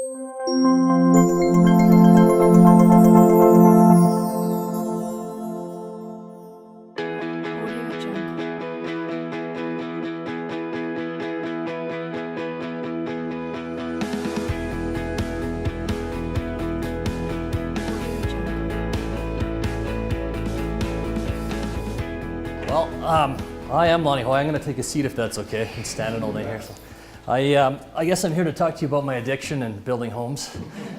Well, I am Lonny Hoy. I'm going to take a seat if that's okay. I've been standing all day here. So I guess I'm here to talk to you about my addiction and building homes.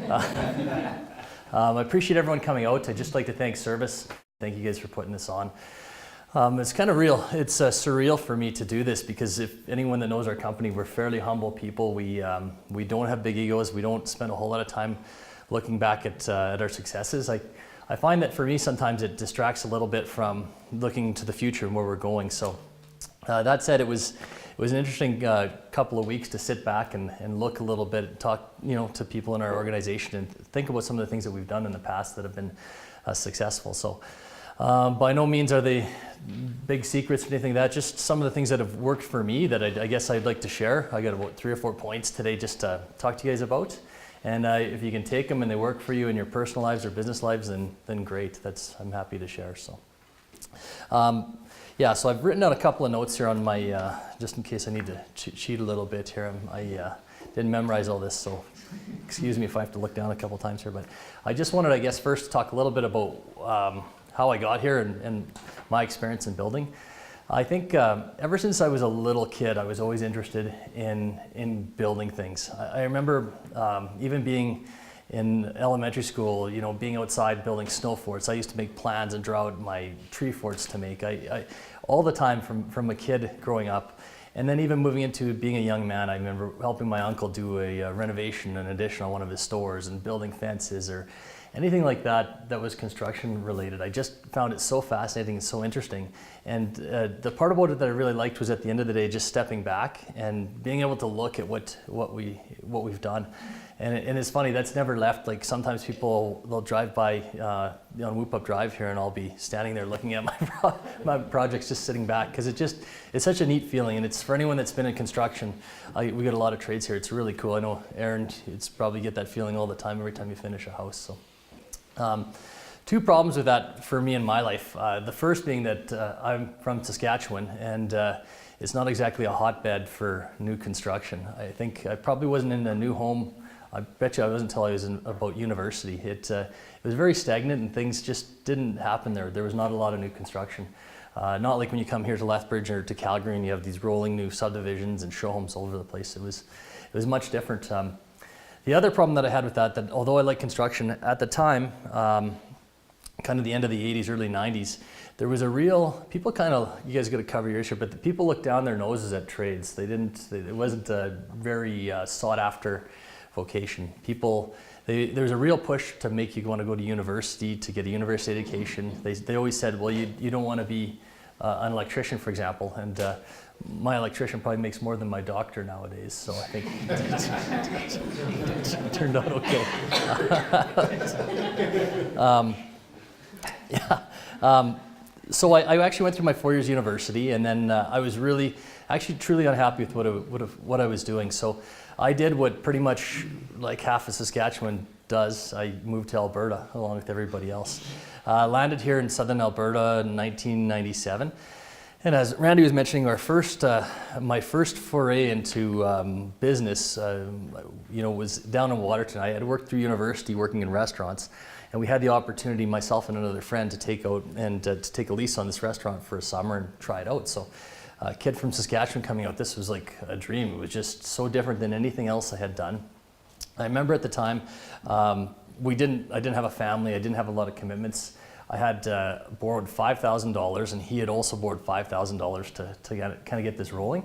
I appreciate everyone coming out. I'd just like to thank Service. Thank you guys for putting this on. It's kind of real. It's surreal for me to do this because if anyone that knows our company, we're fairly humble people. We don't have big egos. We don't spend a whole lot of time looking back at our successes. I find that for me sometimes it distracts a little bit from looking to the future and where we're going. So that said, it was an interesting couple of weeks to sit back and look a little bit, talk to people in our organization and think about some of the things that we've done in the past that have been successful. So by no means are they big secrets or anything like that, just some of the things that have worked for me that I guess I'd like to share. I got about 3 or 4 points today just to talk to you guys about. And if you can take them and they work for you in your personal lives or business lives, then great. I'm happy to share. So, yeah. So I've written down a couple of notes here on my, just in case I need to cheat a little bit here. I didn't memorize all this, so excuse me if I have to look down a couple times here. But I just wanted, I guess, first to talk a little bit about how I got here and my experience in building. I think ever since I was a little kid, I was always interested in building things. I remember even being in elementary school, being outside building snow forts. I used to make plans and draw out my tree forts to make. I all the time from a kid growing up. And then even moving into being a young man, I remember helping my uncle do a renovation, an addition on one of his stores and building fences or anything like that was construction related. I just found it so fascinating and so interesting. And the part about it that I really liked was at the end of the day, just stepping back and being able to look at what we've done. And it's funny, that's never left. Like sometimes they'll drive by on Whoop Up Drive here and I'll be standing there looking at my projects, just sitting back, because it's such a neat feeling. And it's for anyone that's been in construction, we get a lot of trades here. It's really cool. I know Aaron, it's probably get that feeling all the time every time you finish a house. So. 2 problems with that for me in my life. The first being that I'm from Saskatchewan and it's not exactly a hotbed for new construction. I think I probably wasn't in a new home. I bet you I wasn't until I was in about university. It was very stagnant and things just didn't happen there. There was not a lot of new construction. Not like when you come here to Lethbridge or to Calgary and you have these rolling new subdivisions and show homes all over the place. It was much different. The other problem that I had with that although I like construction, at the time, kind of the end of the 80s, early 90s, there was people kind of, you guys got to cover your issue, but the people looked down their noses at trades. It wasn't a very sought after vocation. There was a real push to make you want to go to university to get a university education. They always said, well, you don't want to be an electrician, for example, and my electrician probably makes more than my doctor nowadays, so I think it turned out okay. So I actually went through my 4 years university, and then I was truly unhappy with what I was doing. So I did what pretty much like half of Saskatchewan does. I moved to Alberta along with everybody else. Landed here in southern Alberta in 1997. And as Randy was mentioning, my first foray into business, was down in Waterton. I had worked through university working in restaurants, and we had the opportunity, myself and another friend, to take out and to take a lease on this restaurant for a summer and try it out. So, a kid from Saskatchewan coming out, this was like a dream. It was just so different than anything else I had done. I remember at the time, I didn't have a family. I didn't have a lot of commitments. I had borrowed $5,000, and he had also borrowed $5,000 to kind of get this rolling.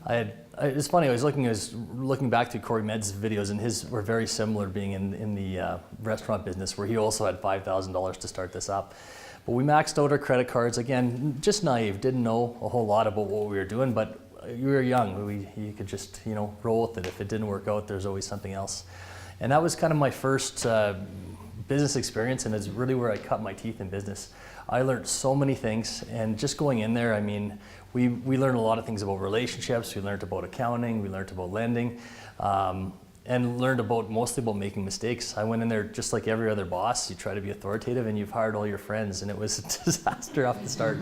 It's funny. I was looking back through Corey Med's videos, and his were very similar, being in the restaurant business, where he also had $5,000 to start this up. But we maxed out our credit cards again, just naive, didn't know a whole lot about what we were doing, but you were young. You could just roll with it. If it didn't work out, there's always something else. And that was kind of my first business experience, and it's really where I cut my teeth in business. I learned so many things, and just going in there, I mean, we learned a lot of things about relationships. We learned about accounting. We learned about lending. and learned mostly about making mistakes. I went in there just like every other boss. You try to be authoritative, and you've hired all your friends, and it was a disaster off the start.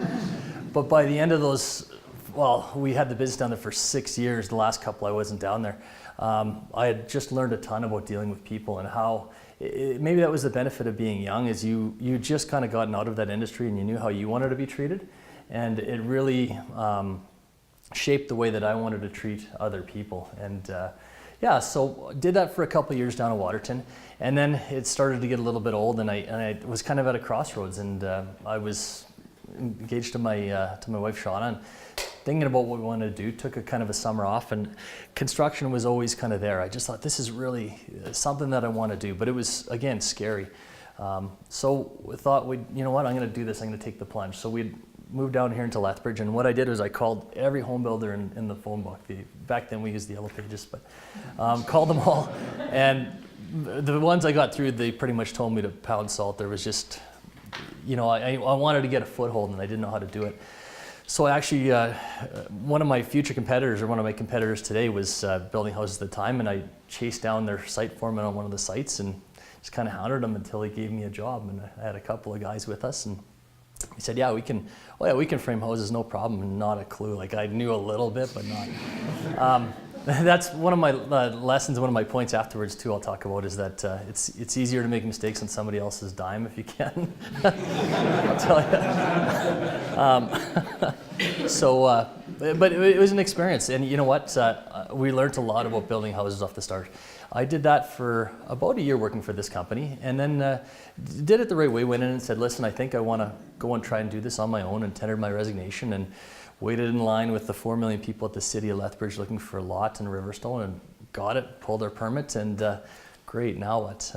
But by the end of those, well, we had the business down there for 6 years. The last couple I wasn't down there. I had just learned a ton about dealing with people and how, maybe that was the benefit of being young, is you just kind of gotten out of that industry and you knew how you wanted to be treated. And it really shaped the way that I wanted to treat other people. And yeah, so did that for a couple of years down in Waterton. And then it started to get a little bit old, and I was kind of at a crossroads, and I was engaged to my wife Shauna, and thinking about what we wanted to do. Took a kind of a summer off, and construction was always kind of there. I just thought, this is really something that I want to do, but it was, again, scary. So we thought, you know what, I'm going to do this. I'm going to take the plunge. So we moved down here into Lethbridge, and what I did was I called every home builder in the phone book. Back then we used the Yellow Pages, but called them all, and the ones I got through, they pretty much told me to pound salt. There was just, you know, I wanted to get a foothold, and I didn't know how to do it. So actually, one of my future competitors, or one of my competitors today, was building houses at the time, and I chased down their site foreman on one of the sites and just kind of hounded him until he gave me a job. And I had a couple of guys with us, and he said, "Yeah, we can. Oh yeah, we can frame houses, no problem." And not a clue. Like, I knew a little bit, but not. That's one of my lessons. One of my points afterwards too, I'll talk about, is that it's easier to make mistakes on somebody else's dime if you can. I'll tell you. But it was an experience, and you know what? We learned a lot about building houses off the start. I did that for about a year working for this company, and then did it the right way. Went in and said, "Listen, I think I want to go and try and do this on my own," and tendered my resignation, and waited in line with the 4 million people at the city of Lethbridge looking for a lot in Riverstone, and got it, pulled our permit, and great, now what?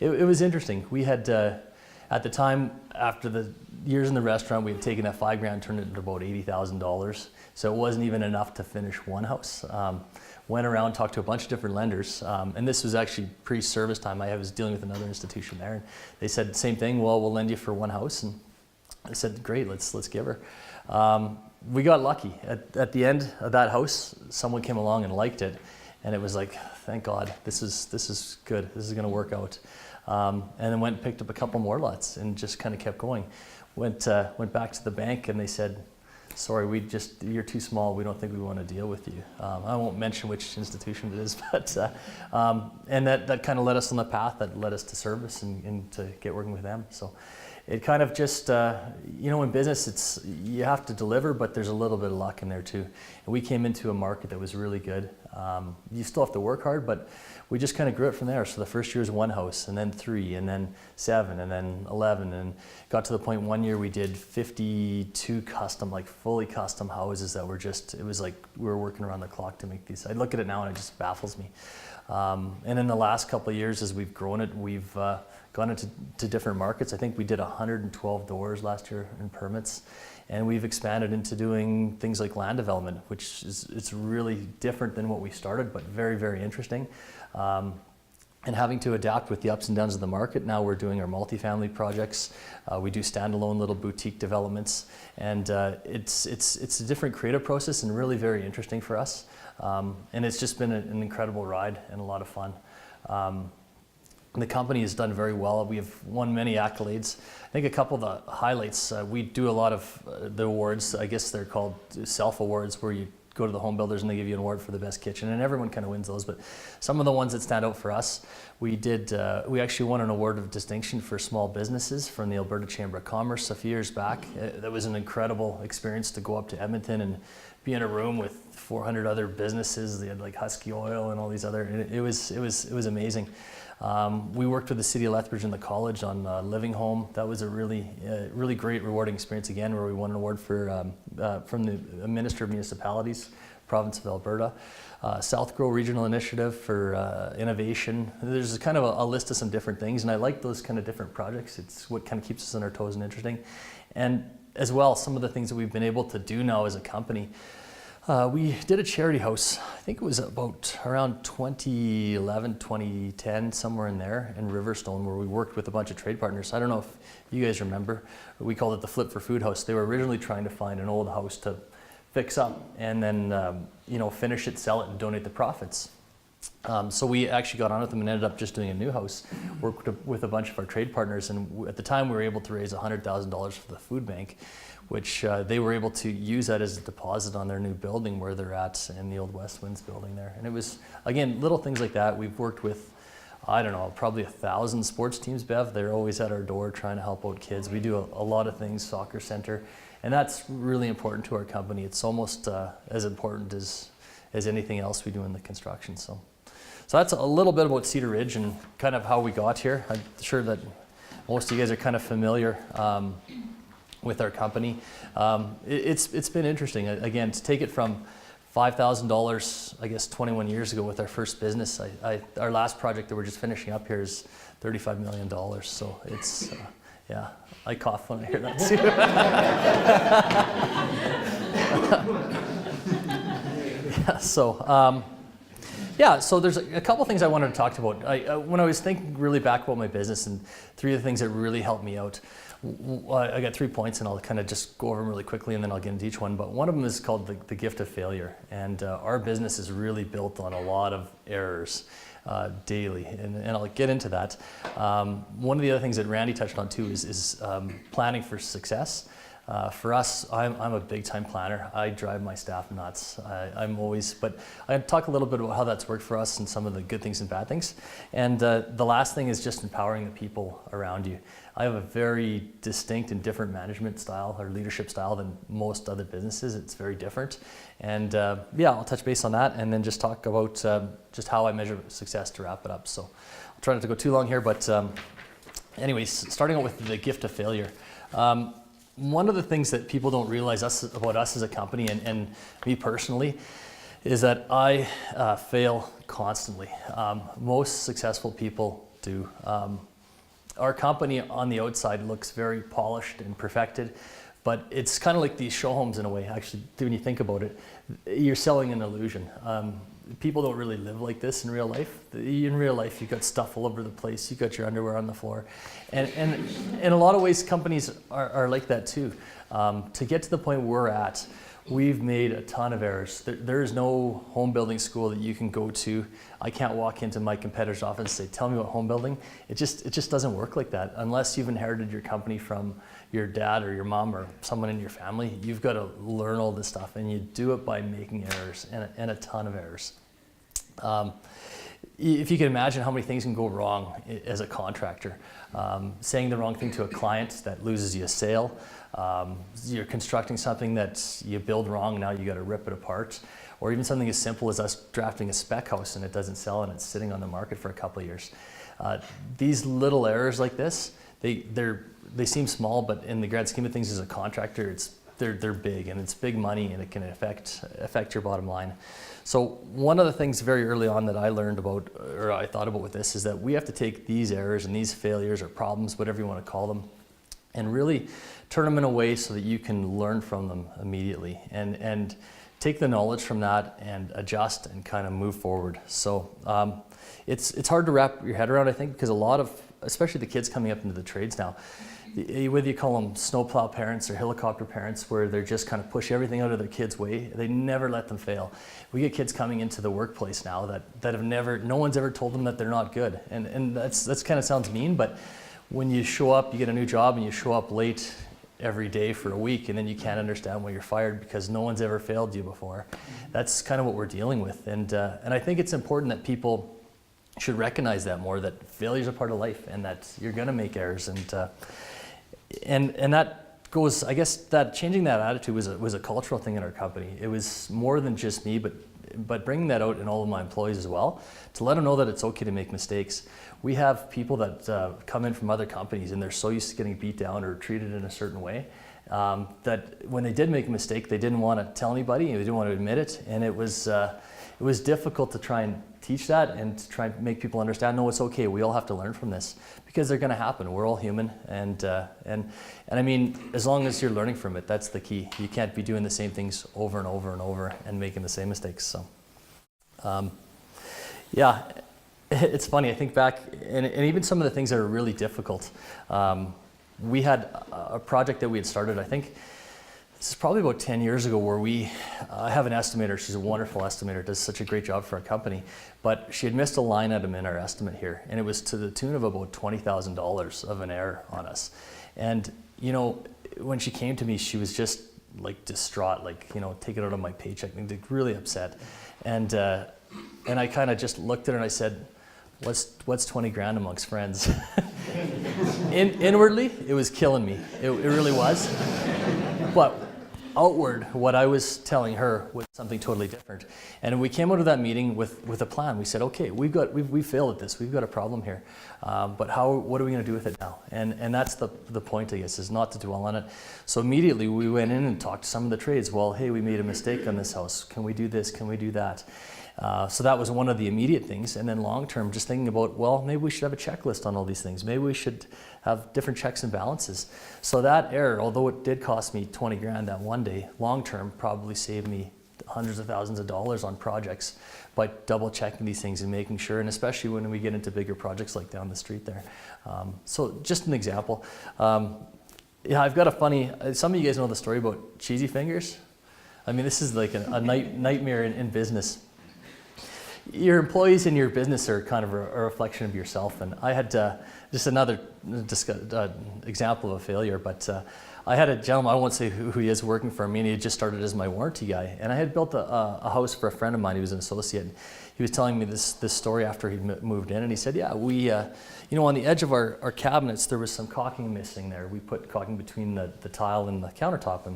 It was interesting. We had, at the time, after the years in the restaurant, we had taken that $5,000, turned it into about $80,000. So it wasn't even enough to finish one house. Went around, talked to a bunch of different lenders, and this was actually pre-service time. I was dealing with another institution there, and they said the same thing. "Well, we'll lend you for one house," and I said, "Great, let's give her." We got lucky. At the end of that house, someone came along and liked it, and it was like, thank God, this is good. This is going to work out. And then went and picked up a couple more lots and just kind of kept going. Went back to the bank, and they said, "Sorry, you're too small. We don't think we want to deal with you." I won't mention which institution it is, but and that kind of led us on the path that led us to service and to get working with them. So it kind of just, you know, in business, you have to deliver, but there's a little bit of luck in there too. And we came into a market that was really good. You still have to work hard, but we just kind of grew it from there. So the first year was one house, and then 3, and then 7, and then 11, and got to the point one year we did 52 custom, like fully custom houses that were just, it was like we were working around the clock to make these. I look at it now and it just baffles me. And in the last couple of years, as we've grown it, we've gone into different markets. I think we did 112 doors last year in permits, and we've expanded into doing things like land development, which it's really different than what we started, but very, very interesting. And having to adapt with the ups and downs of the market. Now we're doing our multifamily projects. We do standalone little boutique developments, and it's a different creative process and really very interesting for us. And it's just been an incredible ride and a lot of fun. The company has done very well. We have won many accolades. I think a couple of the highlights, we do a lot of the awards. I guess they're called self-awards, where you go to the home builders and they give you an award for the best kitchen, and everyone kind of wins those. But some of the ones that stand out for us, we actually won an award of distinction for small businesses from the Alberta Chamber of Commerce a few years back. That was an incredible experience to go up to Edmonton and be in a room with 400 other businesses. They had like Husky Oil and all these other, and it was amazing. We worked with the city of Lethbridge and the college on Living Home. That was a really great, rewarding experience again, where we won an award for from the Minister of Municipalities, province of Alberta. South Grow Regional Initiative for innovation. There's kind of a list of some different things, and I like those kind of different projects. It's what kind of keeps us on our toes and interesting. And as well, some of the things that we've been able to do now as a company. We did a charity house, I think it was about around 2011, 2010, somewhere in there, in Riverstone, where we worked with a bunch of trade partners. I don't know if you guys remember, we called it the Flip for Food House. They were originally trying to find an old house to fix up and then finish it, sell it, and donate the profits. So we actually got on with them and ended up just doing a new house, worked with a bunch of our trade partners, and at the time we were able to raise $100,000 for the food bank, which they were able to use that as a deposit on their new building where they're at in the old West Winds building there. And it was, again, little things like that. We've worked with, I don't know, probably 1,000 sports teams, Bev. They're always at our door trying to help out kids. We do a lot of things, soccer center, and that's really important to our company. It's almost as important as anything else we do in the construction. So that's a little bit about Cedar Ridge and kind of how we got here. I'm sure that most of you guys are kind of familiar with our company. It's been interesting. Again, to take it from $5,000, I guess 21 years ago with our first business. Our last project that we're just finishing up here is $35 million. So it's, yeah, I cough when I hear that too. Yeah, so there's a couple things I wanted to talk about. When I was thinking really back about my business, and three of the things that really helped me out, I got 3 points, and I'll kind of just go over them really quickly, and then I'll get into each one. But one of them is called the gift of failure, and our business is really built on a lot of errors daily, and I'll get into that. One of the other things that Randy touched on too is planning for success. For us, I'm a big time planner. I drive my staff nuts. But I talk a little bit about how that's worked for us and some of the good things and bad things. And the last thing is just empowering the people around you. I have a very distinct and different management style or leadership style than most other businesses. It's very different. And yeah, I'll touch base on that and then just talk about just how I measure success to wrap it up. So I'll try not to go too long here, but anyways, starting out with the gift of failure. One of the things that people don't realize about us as a company and me personally is that I fail constantly. Most successful people do. Our company on the outside looks very polished and perfected, but it's kind of like these show homes in a way. Actually, when you think about it, you're selling an illusion. People don't really live like this in real life. In real life, you've got stuff all over the place. You've got your underwear on the floor. And in a lot of ways, companies are like that too. To get to the point we're at, we've made a ton of errors. There is no home building school that you can go to. I can't walk into my competitor's office and say, tell me about home building. It just doesn't work like that. Unless you've inherited your company from your dad or your mom or someone in your family, you've got to learn all this stuff, and you do it by making errors and a ton of errors. If you can imagine how many things can go wrong as a contractor, saying the wrong thing to a client that loses you a sale, you're constructing something that you build wrong, now you got to rip it apart, or even something as simple as us drafting a spec house and it doesn't sell and it's sitting on the market for a couple of years. These little errors like this, they seem small, but in the grand scheme of things as a contractor, they're big, and it's big money, and it can affect your bottom line. So one of the things very early on that I learned about, or I thought about with this, is that we have to take these errors and these failures or problems, whatever you want to call them, and really turn them in a way so that you can learn from them immediately and take the knowledge from that and adjust and kind of move forward. So it's hard to wrap your head around, I think, because a lot of, especially the kids coming up into the trades now, whether you call them snowplow parents or helicopter parents, where they're just kind of push everything out of their kids' way, they never let them fail. We get kids coming into the workplace now that have never, no one's ever told them that they're not good. And that's kind of sounds mean, but when you show up, you get a new job and you show up late every day for a week, and then you can't understand why you're fired because no one's ever failed you before. That's kind of what we're dealing with. And I think it's important that people should recognize that more, that failure is a part of life and that you're going to make errors. And that goes, I guess that changing that attitude was a cultural thing in our company. It was more than just me, but bringing that out in all of my employees as well, to let them know that it's okay to make mistakes. We have people that come in from other companies and they're so used to getting beat down or treated in a certain way that when they did make a mistake, they didn't want to tell anybody, they didn't want to admit it, and it was difficult to try and teach that and to try and make people understand, no, it's okay, we all have to learn from this, because they're going to happen. We're all human, and I mean, as long as you're learning from it, that's the key. You can't be doing the same things over and over and over and making the same mistakes. So, yeah, it's funny. I think back, and even some of the things that are really difficult. We had a project that we had started, I think, this is probably about 10 years ago where I have an estimator. She's a wonderful estimator, does such a great job for our company. But she had missed a line item in our estimate here, and it was to the tune of about $20,000 of an error on us. And, you know, when she came to me, she was just like distraught, like, you know, take it out of my paycheck, and really upset. And I kind of just looked at her and I said, what's 20 grand amongst friends? Inwardly, it was killing me. It really was. But outward, what I was telling her was something totally different. And we came out of that meeting with a plan. We said, okay, we failed at this. We've got a problem here. But what are we going to do with it now? And that's the point, I guess, is not to dwell on it. So immediately we went in and talked to some of the trades. Well, hey, we made a mistake on this house. Can we do this? Can we do that? So that was one of the immediate things. And then long term, just thinking about, well, maybe we should have a checklist on all these things. Maybe we should have different checks and balances. So that error, although it did cost me 20 grand that one day, long term probably saved me hundreds of thousands of dollars on projects by double checking these things and making sure, and especially when we get into bigger projects like down the street there. So just an example. Yeah, I've got a funny, some of you guys know the story about cheesy fingers. I mean, this is like a nightmare in business. Your employees in your business are kind of a reflection of yourself, and I had just another example of a failure, but I had a gentleman, I won't say who he is, working for me, and he had just started as my warranty guy, and I had built a house for a friend of mine who was an associate. He was telling me this story after he'd moved in, and he said, yeah, we, you know, on the edge of our cabinets, there was some caulking missing there. We put caulking between the tile and the countertop,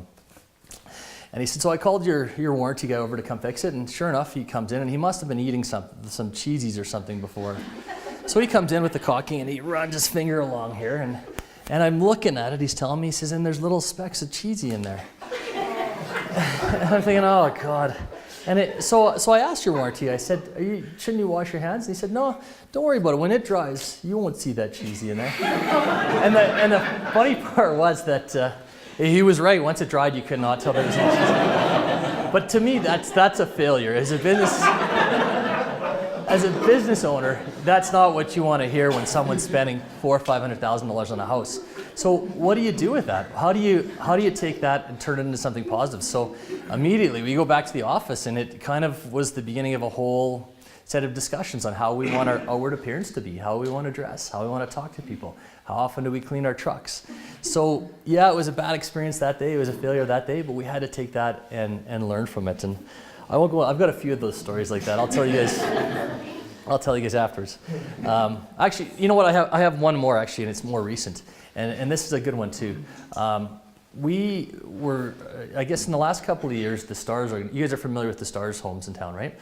and he said, so I called your warranty guy over to come fix it, and sure enough, he comes in, and he must have been eating some cheesies or something before. So he comes in with the caulking, and he runs his finger along here, and I'm looking at it, he's telling me, he says, and there's little specks of cheesy in there. And I'm thinking, oh God. And so I asked your warranty, I said, shouldn't you wash your hands? And he said, no, don't worry about it. When it dries, you won't see that cheesy in there. And the funny part was that he was right. Once it dried, you could not tell there was any cheese. But to me, that's a failure. As a business owner, that's not what you want to hear when someone's spending $400,000 or $500,000 on a house. So what do you do with that? How do you take that and turn it into something positive? So immediately we go back to the office, and it kind of was the beginning of a whole set of discussions on how we want our outward appearance to be, how we want to dress, how we want to talk to people, how often do we clean our trucks. So yeah, it was a bad experience that day, it was a failure that day, but we had to take that and learn from it. And I won't go, I've got a few of those stories like that. I'll tell you guys afterwards. Actually, you know what, I have one more actually, and it's more recent. And this is a good one too. We were, I guess in the last couple of years, the Stars, you guys are familiar with the Stars Homes in town, right?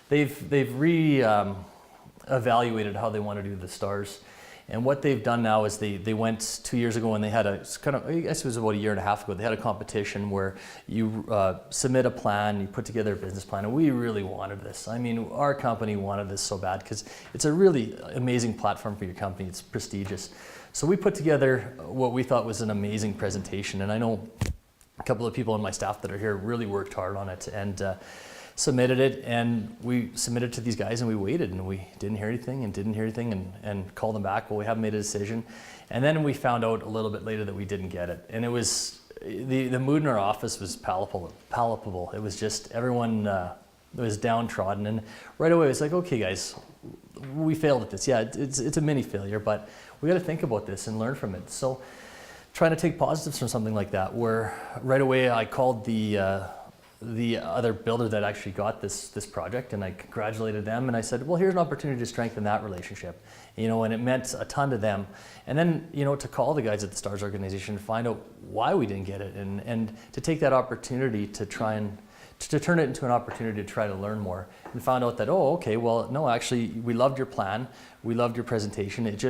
They've re-evaluated how they want to do the Stars. And what they've done now is they went 2 years ago, and they had I guess it was about a year and a half ago, they had a competition where you submit a plan, you put together a business plan, and we really wanted this. I mean, our company wanted this so bad because it's a really amazing platform for your company. It's prestigious. So we put together what we thought was an amazing presentation, and I know a couple of people on my staff that are here really worked hard on it and submitted it, and we submitted to these guys, and we waited, and we didn't hear anything and called them back. Well, we haven't made a decision. And then we found out a little bit later that we didn't get it. And it was, the mood in our office was palpable. It was just, everyone was downtrodden, and right away it was like, okay guys, we failed at this. Yeah, it's a mini failure, but we got to think about this and learn from it. So trying to take positives from something like that, where right away I called the other builder that actually got this project, and I congratulated them, and I said, well, here's an opportunity to strengthen that relationship, you know, and it meant a ton to them. And then, you know, to call the guys at the Stars organization and find out why we didn't get it, and to take that opportunity to try and to turn it into an opportunity to try to learn more, and found out that, oh, okay, well, no, actually, we loved your plan, we loved your presentation, it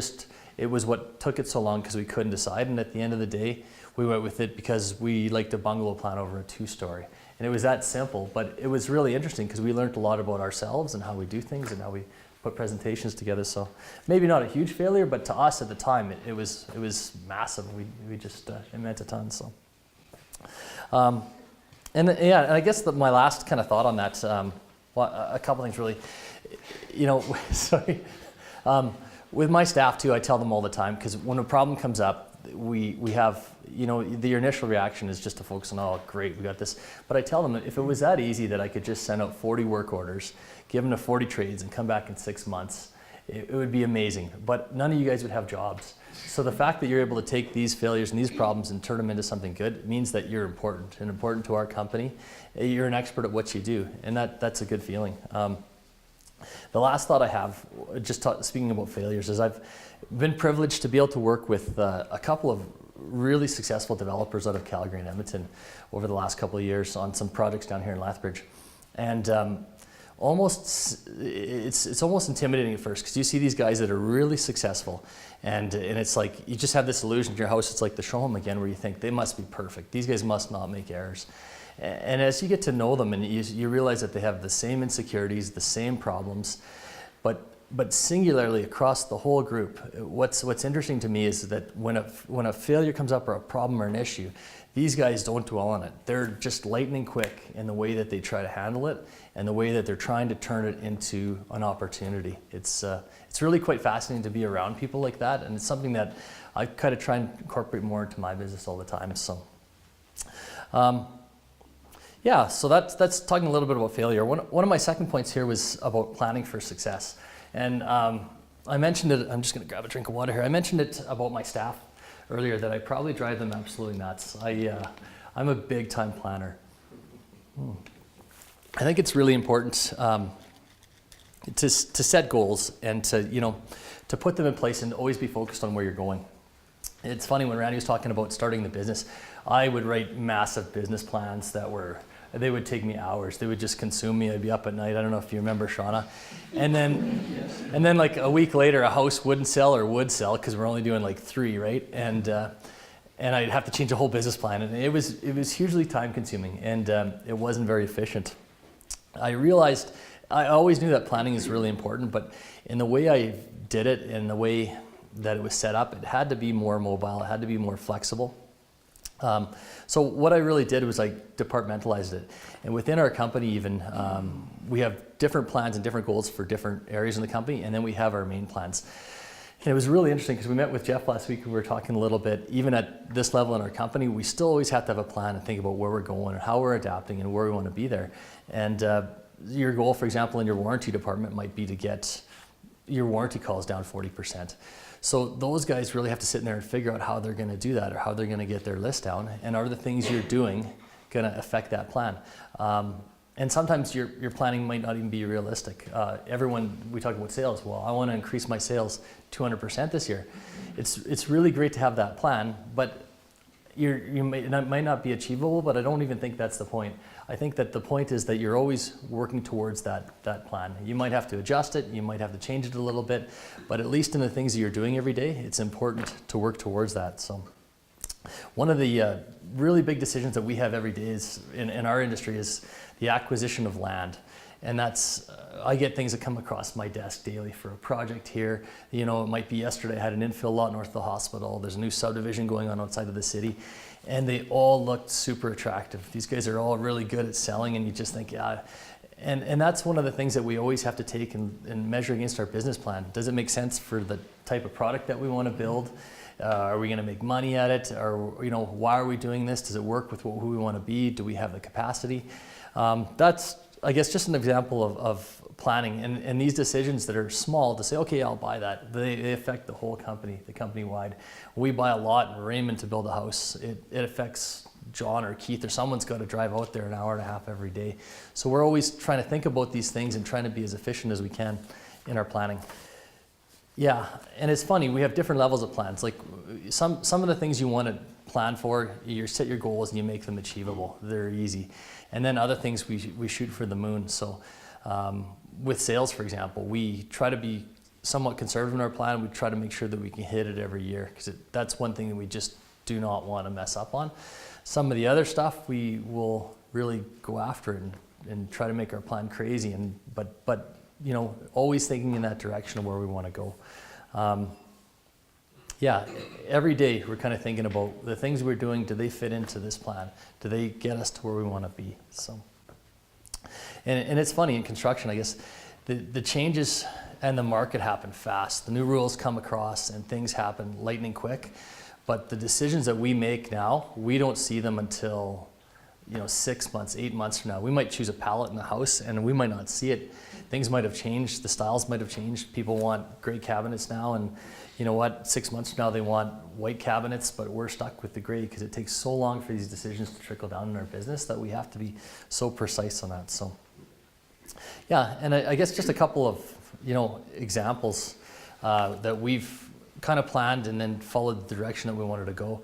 was what took it so long because we couldn't decide, and at the end of the day, we went with it because we liked a bungalow plan over a two-story. And it was that simple, but it was really interesting because we learned a lot about ourselves and how we do things and how we put presentations together. So maybe not a huge failure, but to us at the time, it was massive. We just, it meant a ton, so. And I guess my last kind of thought on that, well, a couple things really, you know, sorry. With my staff too, I tell them all the time, because when a problem comes up, we have, the initial reaction is just to focus on, oh, great, we got this. But I tell them that if it was that easy that I could just send out 40 work orders, give them to 40 trades and come back in 6 months, it would be amazing. But none of you guys would have jobs. So the fact that you're able to take these failures and these problems and turn them into something good means that you're important and important to our company. You're an expert at what you do, and that's a good feeling. The last thought I have, speaking about failures, is I've been privileged to be able to work with a couple of really successful developers out of Calgary and Edmonton over the last couple of years on some projects down here in Lethbridge. And it's almost intimidating at first, because you see these guys that are really successful, and it's like you just have this illusion in your house. It's like the show home again, where you think they must be perfect. These guys must not make errors. And as you get to know them, and you realize that they have the same insecurities, the same problems, but singularly across the whole group. What's interesting to me is that when a failure comes up, or a problem or an issue, these guys don't dwell on it. They're just lightning quick in the way that they try to handle it, and the way that they're trying to turn it into an opportunity. It's really quite fascinating to be around people like that, and it's something that I kind of try and incorporate more into my business all the time. So. Yeah, so that's talking a little bit about failure. One of my second points here was about planning for success. And I mentioned it, I'm just going to grab a drink of water here. I mentioned it about my staff earlier, that I probably drive them absolutely nuts. I'm a big time planner. I think it's really important to set goals, and to put them in place, and always be focused on where you're going. It's funny, when Randy was talking about starting the business, I would write massive business plans they would take me hours. They would just consume me. I'd be up at night. I don't know if you remember, Shauna. And then like a week later, a house wouldn't sell, or would sell, because we're only doing like 3, right? And I'd have to change a whole business plan. And it was hugely time consuming, and it wasn't very efficient. I realized, I always knew that planning is really important, but in the way I did it, and the way that it was set up, it had to be more mobile. It had to be more flexible. So what I really did was I departmentalized it. And within our company even, we have different plans and different goals for different areas in the company, and then we have our main plans. And it was really interesting, because we met with Jeff last week, and we were talking a little bit, even at this level in our company, we still always have to have a plan and think about where we're going and how we're adapting and where we want to be there. And your goal, for example, in your warranty department might be to get your warranty calls down 40%. So those guys really have to sit in there and figure out how they're going to do that, or how they're going to get their list down, and are the things you're doing going to affect that plan. And sometimes your planning might not even be realistic. We talk about sales. Well, I want to increase my sales 200% this year. It's really great to have that plan, but it might not be achievable, but I don't even think that's the point. I think that the point is that you're always working towards that plan. You might have to adjust it, you might have to change it a little bit, but at least in the things that you're doing every day, it's important to work towards that. So one of the really big decisions that we have every day is in our industry is the acquisition of land. And that's, I get things that come across my desk daily for a project here. It might be yesterday I had an infill lot north of the hospital. There's a new subdivision going on outside of the city, and they all looked super attractive. These guys are all really good at selling, and you just think, yeah. And that's one of the things that we always have to take and measure against our business plan. Does it make sense for the type of product that we want to build? Are we going to make money at it? Or why are we doing this? Does it work with who we want to be? Do we have the capacity? That's, I guess, just an example of planning, and these decisions that are small to say, okay, I'll buy that. They affect the whole company, the company-wide. We buy a lot in Raymond to build a house. It affects John or Keith, or someone's got to drive out there an hour and a half every day. So we're always trying to think about these things and trying to be as efficient as we can in our planning. Yeah, and it's funny, we have different levels of plans. Like some of the things you want to plan for, you set your goals and you make them achievable. They're easy. And then other things we shoot for the moon. So with sales, for example, we try to be somewhat conservative in our plan. We try to make sure that we can hit it every year, because that's one thing that we just do not want to mess up on. Some of the other stuff we will really go after it and try to make our plan crazy, but always thinking in that direction of where we want to go. Yeah, every day we're kind of thinking about the things we're doing. Do they fit into this plan? Do they get us to where we want to be? So, and it's funny in construction, I guess, the changes and the market happen fast. The new rules come across and things happen lightning quick. But the decisions that we make now, we don't see them until 6 months, 8 months from now. We might choose a palette in the house and we might not see it. Things might have changed, the styles might have changed. People want gray cabinets now, and you know what, 6 months from now they want white cabinets, but we're stuck with the gray because it takes so long for these decisions to trickle down in our business that we have to be so precise on that. So yeah, and I guess just a couple of examples that we've kind of planned and then followed the direction that we wanted to go.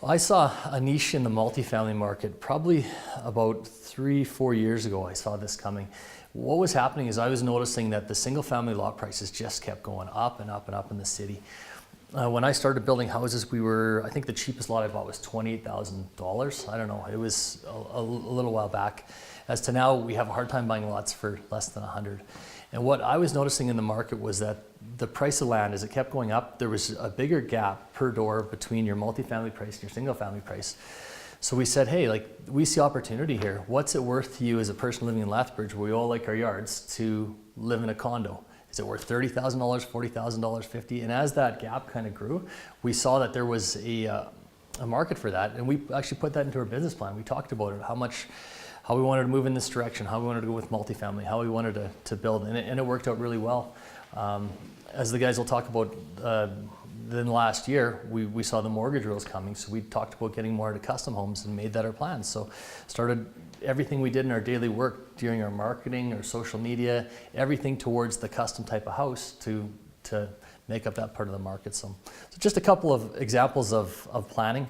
I saw a niche in the multifamily market probably about 3-4 years ago. I saw this coming. What was happening is I was noticing that the single family lot prices just kept going up and up and up in the city. When I started building houses, I think the cheapest lot I bought was $28,000. I don't know, it was a little while back. As to now, we have a hard time buying lots for less than 100. And what I was noticing in the market was that the price of land, as it kept going up, there was a bigger gap per door between your multifamily price and your single family price. So we said, hey, we see opportunity here. What's it worth to you as a person living in Lethbridge, where we all like our yards, to live in a condo? Is it worth $30,000, $40,000, $50,000? And as that gap kind of grew, we saw that there was a market for that. And we actually put that into our business plan. We talked about it, how we wanted to move in this direction, how we wanted to go with multifamily, how we wanted to build, and it worked out really well. As the guys will talk about, then last year, we saw the mortgage rules coming, so we talked about getting more into custom homes and made that our plan. So started everything we did in our daily work during our marketing, our social media, everything towards the custom type of house to make up that part of the market. So just a couple of examples of planning.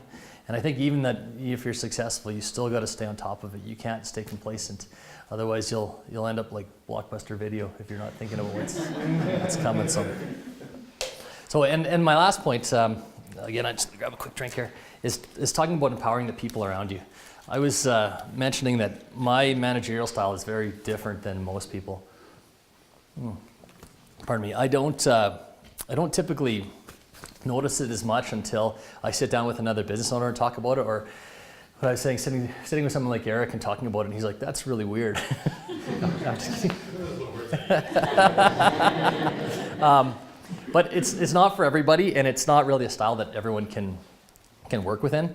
And I think even that if you're successful, you still got to stay on top of it. You can't stay complacent. Otherwise, you'll end up like Blockbuster Video if you're not thinking about what's coming. So and my last point, again, I just grab a quick drink here, is talking about empowering the people around you. I was mentioning that my managerial style is very different than most people. Pardon me. I don't typically notice it as much until I sit down with another business owner and talk about it, or what I was saying, sitting with someone like Eric and talking about it, and he's like, "That's really weird." No, I'm just kidding. But it's not for everybody, and it's not really a style that everyone can work within.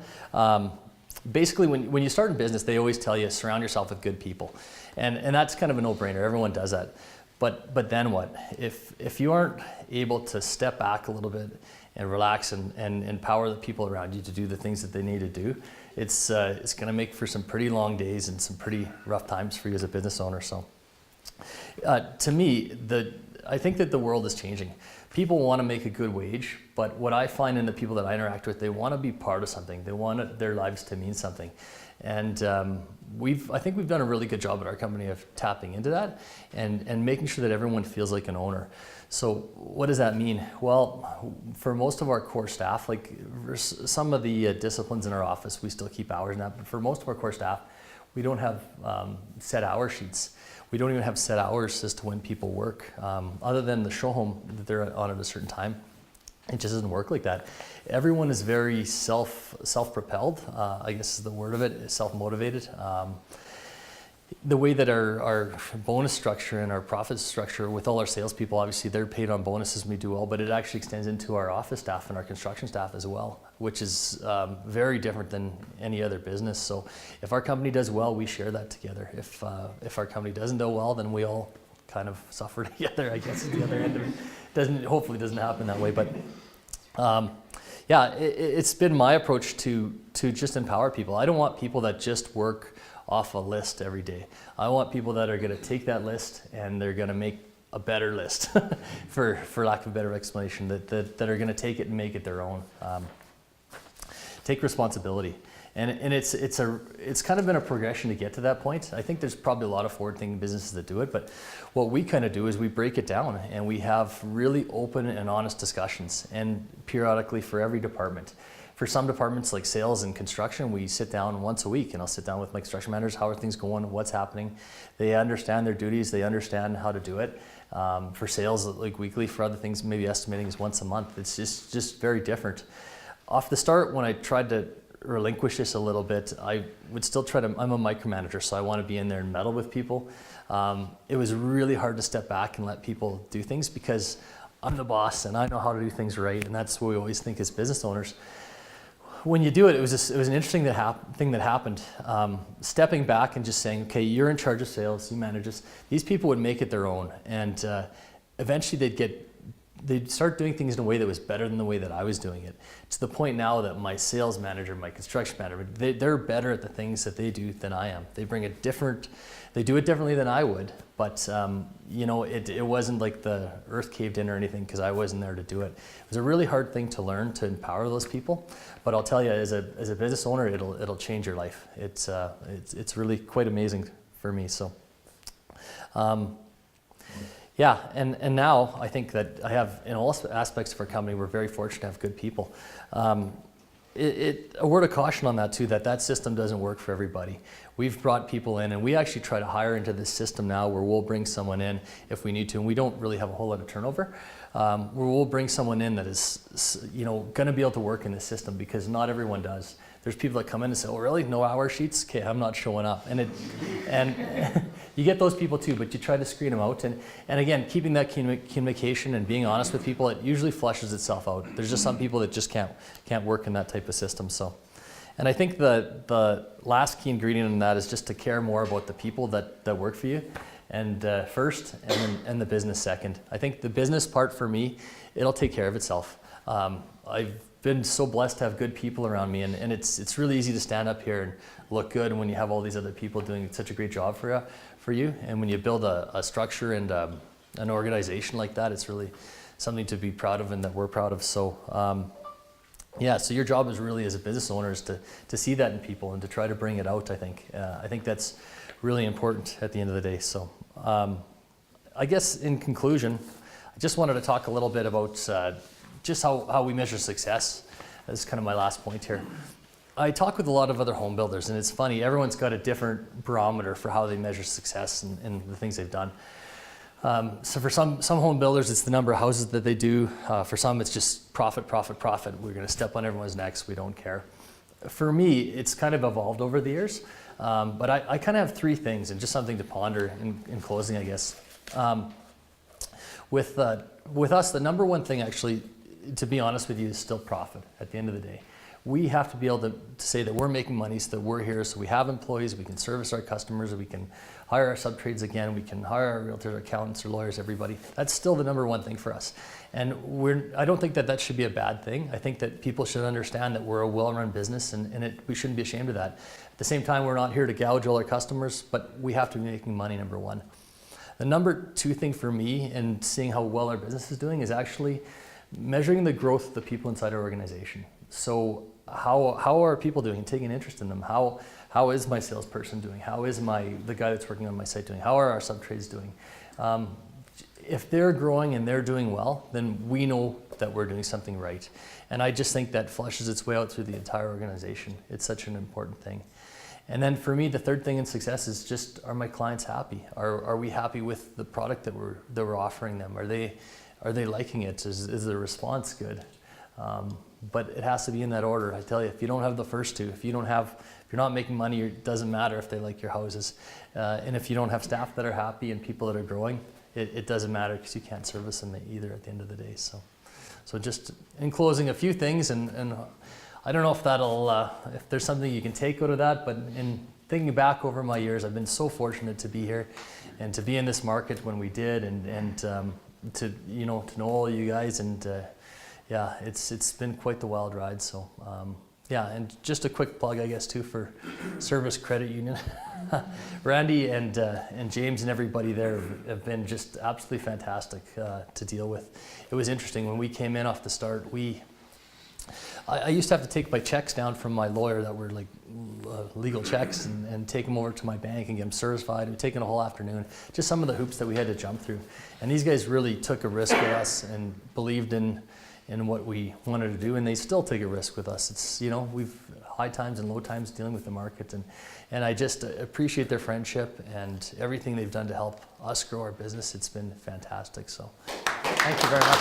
Basically, when you start in business, they always tell you surround yourself with good people, and that's kind of a no-brainer. Everyone does that. But then what? If you aren't able to step back a little bit and relax and empower the people around you to do the things that they need to do, it's going to make for some pretty long days and some pretty rough times for you as a business owner. So to me, I think that the world is changing. People want to make a good wage, but what I find in the people that I interact with, they want to be part of something. They want their lives to mean something. And I think we've done a really good job at our company of tapping into that and making sure that everyone feels like an owner. So what does that mean? Well, for most of our core staff, like some of the disciplines in our office, we still keep hours and that, but for most of our core staff, we don't have set hour sheets. We don't even have set hours as to when people work, other than the show home that they're on at a certain time. It just doesn't work like that. Everyone is very self-propelled, I guess is the word of it, self-motivated. The way that our bonus structure and our profit structure with all our salespeople, obviously they're paid on bonuses and we do well, but it actually extends into our office staff and our construction staff as well, which is very different than any other business. So if our company does well, we share that together. If our company doesn't do well, then we all kind of suffer together, I guess, at the other end of it. Hopefully doesn't happen that way, but yeah, it's been my approach to just empower people. I don't want people that just work off a list every day. I want people that are going to take that list and they're going to make a better list, for lack of a better explanation, that are going to take it and make it their own. Take responsibility. And it's kind of been a progression to get to that point. I think there's probably a lot of forward-thinking businesses that do it, but what we kind of do is we break it down and we have really open and honest discussions, and periodically for every department. For some departments like sales and construction, we sit down once a week, and I'll sit down with my construction managers. How are things going? What's happening? They understand their duties. They understand how to do it. For sales, like weekly. For other things, maybe estimating is once a month. It's just very different. Off the start, when I tried to relinquish this a little bit, I would still try to, I'm a micromanager, so I want to be in there and meddle with people. It was really hard to step back and let people do things because I'm the boss and I know how to do things right, and that's what we always think as business owners. when you do it, it was an interesting thing that happened. Stepping back and just saying, okay, you're in charge of sales, you manage this. These people would make it their own, and eventually they'd start doing things in a way that was better than the way that I was doing it. To the point now that my sales manager, my construction manager, they're better at the things that they do than I am. They do it differently than I would, but it wasn't like the earth caved in or anything because I wasn't there to do it. It was a really hard thing to learn, to empower those people, but I'll tell you, as a business owner, it'll change your life. It's really quite amazing for me. So. Yeah, and now I think that I have, in all aspects of our company, we're very fortunate to have good people. A word of caution on that too, that system doesn't work for everybody. We've brought people in, and we actually try to hire into this system now where we'll bring someone in if we need to, and we don't really have a whole lot of turnover, where we'll bring someone in that is going to be able to work in the system, because not everyone does. There's people that come in and say, oh really, no hour sheets? Okay, I'm not showing up. And you get those people too, but you try to screen them out. And again, keeping that communication and being honest with people, it usually flushes itself out. There's just some people that just can't work in that type of system. So, and I think the last key ingredient in that is just to care more about the people that work for you, and first, and the business second. I think the business part for me, it'll take care of itself. I've been so blessed to have good people around me, and it's really easy to stand up here and look good when you have all these other people doing such a great job for you. And when you build a structure and an organization like that, it's really something to be proud of and that we're proud of. So so your job is really, as a business owner, is to see that in people and to try to bring it out. I think that's really important at the end of the day. So I guess in conclusion, I just wanted to talk a little bit about just how we measure success. That's kind of my last point here. I talk with a lot of other home builders, and it's funny, everyone's got a different barometer for how they measure success and the things they've done. So for some home builders, it's the number of houses that they do. For some, it's just profit. We're going to step on everyone's necks. We don't care. For me, it's kind of evolved over the years. But I kind of have three things, and just something to ponder in closing, I guess. With us, the number one thing, actually, to be honest with you, is still profit at the end of the day. We have to be able to say that we're making money, so that we're here, so we have employees, we can service our customers, we can hire our sub-trades again, we can hire our realtors, our accountants, our lawyers, everybody. That's still the number one thing for us. And I don't think that should be a bad thing. I think that people should understand that we're a well-run business, and we shouldn't be ashamed of that. At the same time, we're not here to gouge all our customers, but we have to be making money, number one. The number two thing for me, and seeing how well our business is doing, is actually measuring the growth of the people inside our organization. So how are people doing, taking an interest in them? How is my salesperson doing? How is the guy that's working on my site doing? How are our sub-trades doing? If they're growing and they're doing well, then we know that we're doing something right. And I just think that flushes its way out through the entire organization. It's such an important thing. And then for me, the third thing in success is just, are my clients happy? Are we happy with the product that we're offering them? Are they liking it? Is the response good? But it has to be in that order. I tell you, if you don't have the first two, if you're not making money, it doesn't matter if they like your houses. And if you don't have staff that are happy and people that are growing, it doesn't matter, because you can't service them either at the end of the day. So just in closing, a few things, and I don't know if if there's something you can take out of that, but in thinking back over my years, I've been so fortunate to be here and to be in this market when we did, and to know all you guys, and it's been quite the wild ride. So and just a quick plug, I guess, too, for Service Credit Union. Randy and James and everybody there have been just absolutely fantastic to deal with. It was interesting when we came in off the start. I used to have to take my checks down from my lawyer that were like legal checks and take them over to my bank and get them certified. It would take a whole afternoon. Just some of the hoops that we had to jump through. And these guys really took a risk with us and believed in what we wanted to do, and they still take a risk with us. It's, we've high times and low times dealing with the market, and I just appreciate their friendship and everything they've done to help us grow our business. It's been fantastic. So thank you very much.